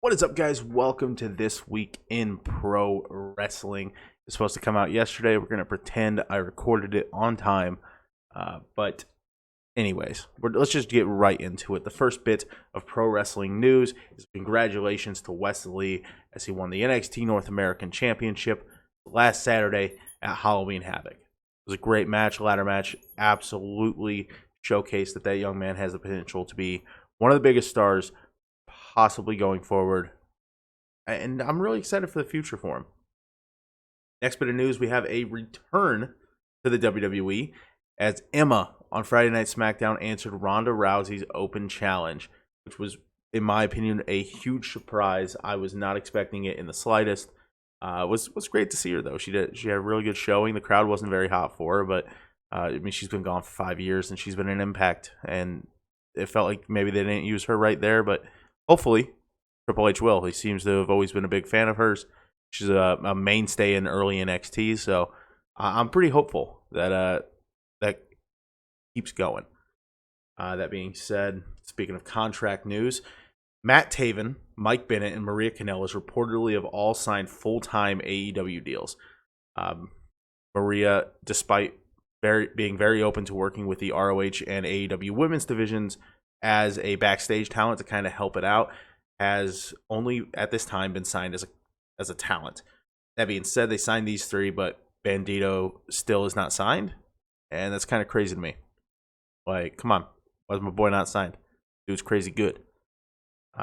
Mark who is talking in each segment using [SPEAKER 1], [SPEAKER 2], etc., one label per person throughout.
[SPEAKER 1] What is up, guys? Welcome to This Week in Pro Wrestling. It's supposed to come out yesterday. We're going to pretend I recorded it on time. But anyways, let's just get right into it. The first bit of pro wrestling news is congratulations to Wesley as he won the NXT North American Championship last Saturday at Halloween Havoc. It was a great match, ladder match. Absolutely showcased that young man has the potential to be one of the biggest stars possibly going forward, and I'm really excited for the future for him. Next bit of news, we have a return to the WWE as Emma on Friday Night SmackDown answered Ronda Rousey's open challenge, which was, in my opinion, a huge surprise. I was not expecting it in the slightest. Was great to see her though. She had a really good showing. The crowd wasn't very hot for her, but she's been gone for 5 years and she's been an impact, and it felt like maybe they didn't use her right there, but hopefully, Triple H will. He seems to have always been a big fan of hers. She's a mainstay in early NXT, so I'm pretty hopeful that that keeps going. That being said, speaking of contract news, Matt Taven, Mike Bennett, and Maria Kanellis reportedly have all signed full-time AEW deals. Maria, despite being very open to working with the ROH and AEW women's divisions as a backstage talent to kind of help it out, has only at this time been signed as a talent. That being said, they signed these three, but Bandito still is not signed, and that's kind of crazy to me. Like, come on, why is my boy not signed? Dude's crazy good.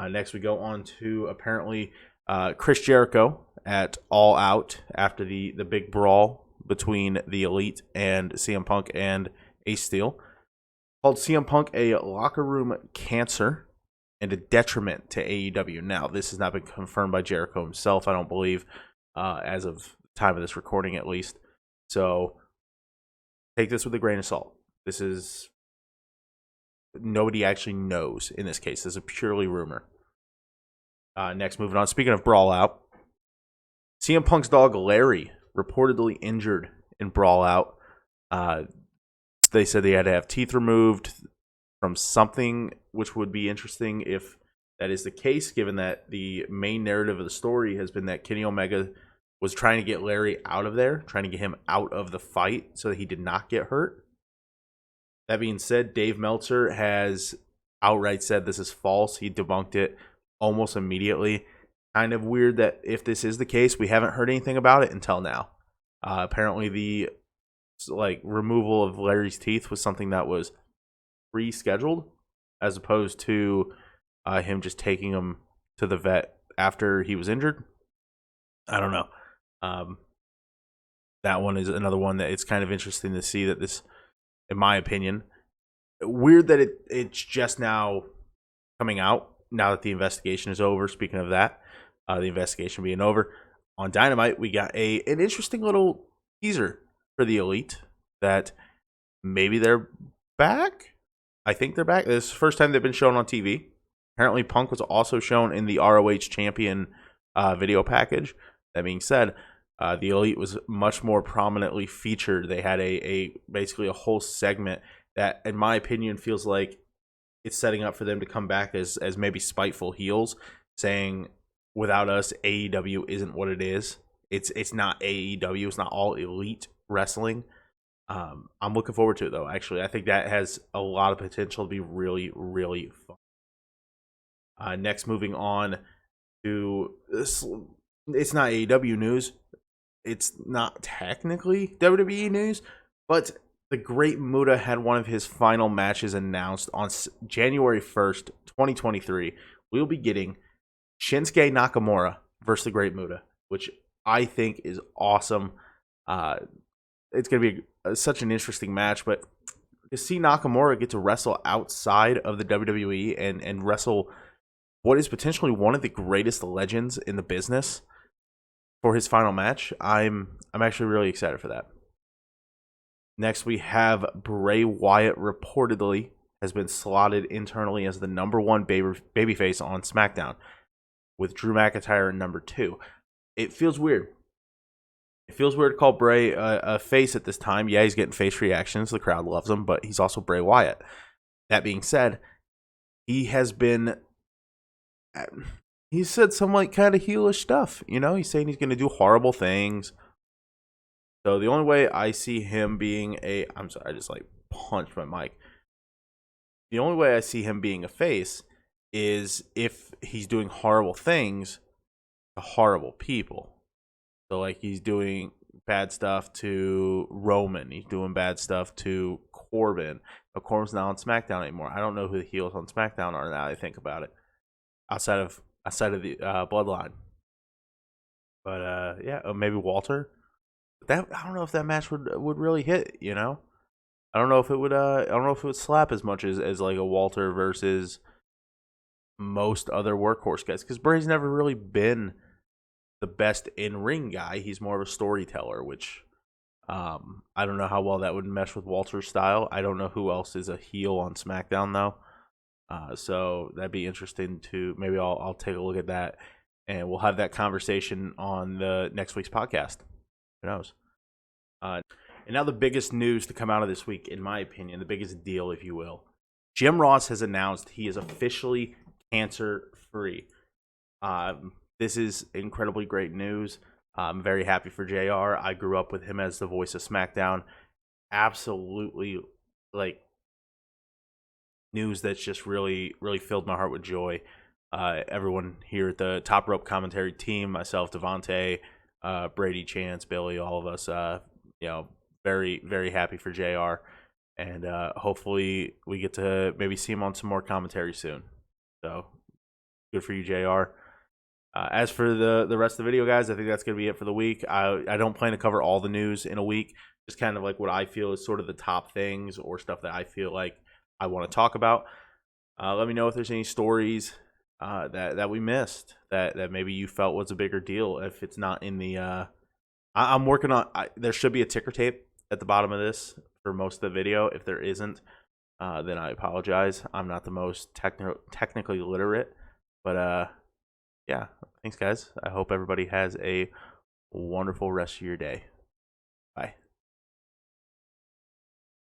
[SPEAKER 1] Next, we go on to apparently Chris Jericho at All Out after the big brawl between the Elite and CM Punk and Ace Steel. Called CM Punk a locker room cancer and a detriment to AEW. Now, this has not been confirmed by Jericho himself, I don't believe, as of the time of this recording at least. So, take this with a grain of salt. This is... Nobody actually knows in this case. This is a purely rumor. Next, moving on. Speaking of Brawl Out, CM Punk's dog Larry reportedly injured in Brawl Out. They said they had to have teeth removed from something, which would be interesting if that is the case, given that the main narrative of the story has been that Kenny Omega was trying to get Larry out of there, trying to get him out of the fight so that he did not get hurt. That being said, Dave Meltzer has outright said this is false. He debunked it almost immediately. Kind of weird that if this is the case, we haven't heard anything about it until now. Apparently the removal of Larry's teeth was something that was pre-scheduled, as opposed to him just taking him to the vet after he was injured. I don't know. That one is another one that it's kind of interesting to see that this, in my opinion, weird that it's just now coming out now that the investigation is over. Speaking of that, the investigation being over, on Dynamite we got an interesting little teaser for the Elite that maybe they're back. I think they're back. This is the first time they've been shown on TV. Apparently Punk was also shown in the ROH Champion video package. That being said, the Elite was much more prominently featured. They had a basically a whole segment that, in my opinion, feels like it's setting up for them to come back as maybe spiteful heels, saying, without us, AEW isn't what it is. It's not AEW. It's not all Elite wrestling. I'm looking forward to it, though, actually. I think that has a lot of potential to be really, really fun. Next, moving on to this. It's not AEW news. It's not technically WWE news, but the Great Muta had one of his final matches announced on January 1st, 2023. We'll be getting Shinsuke Nakamura versus the Great Muta, which I think is awesome. It's going to be such an interesting match, but to see Nakamura get to wrestle outside of the WWE and wrestle what is potentially one of the greatest legends in the business for his final match, I'm actually really excited for that. Next, we have Bray Wyatt reportedly has been slotted internally as the number one babyface on SmackDown, with Drew McIntyre in number 2. It feels weird. It feels weird to call Bray a face at this time. Yeah, he's getting face reactions. The crowd loves him, but he's also Bray Wyatt. That being said, he has been he said some like kind of heelish stuff. You know, he's saying he's going to do horrible things. So the only way I see him being I'm sorry, I just like punched my mic. The only way I see him being a face is if he's doing horrible things to horrible people. So like he's doing bad stuff to Roman. He's doing bad stuff to Corbin. But Corbin's not on SmackDown anymore. I don't know who the heels on SmackDown are now that I think about it. Outside of the Bloodline. But yeah, maybe Walter. That I don't know if that match would really hit. You know, I don't know if it would. I don't know if it would slap as much as like a Walter versus most other workhorse guys, because Bray's never really been the best in ring guy. He's more of a storyteller, which I don't know how well that would mesh with Walter's style. I don't know who else is a heel on SmackDown though. So that'd be interesting to maybe I'll take a look at that, and we'll have that conversation on the next week's podcast. Who knows? And now the biggest news to come out of this week, in my opinion, the biggest deal, if you will. Jim Ross has announced he is officially cancer-free. This is incredibly great news. I'm very happy for JR. I grew up with him as the voice of SmackDown. Absolutely, like, news that's just really, really filled my heart with joy. Everyone here at the Top Rope commentary team, myself, Devonte, Brady, Chance, Billy, all of us, very, very happy for JR. And hopefully we get to maybe see him on some more commentary soon. So good for you, JR. As for the rest of the video, guys, I think that's going to be it for the week. I don't plan to cover all the news in a week. Just kind of like what I feel is sort of the top things or stuff that I feel like I want to talk about. Let me know if there's any stories that we missed that maybe you felt was a bigger deal. If it's not in the, I'm working on. There should be a ticker tape at the bottom of this for most of the video. If there isn't, then I apologize. I'm not the most technically literate, but yeah. Thanks, guys. I hope everybody has a wonderful rest of your day.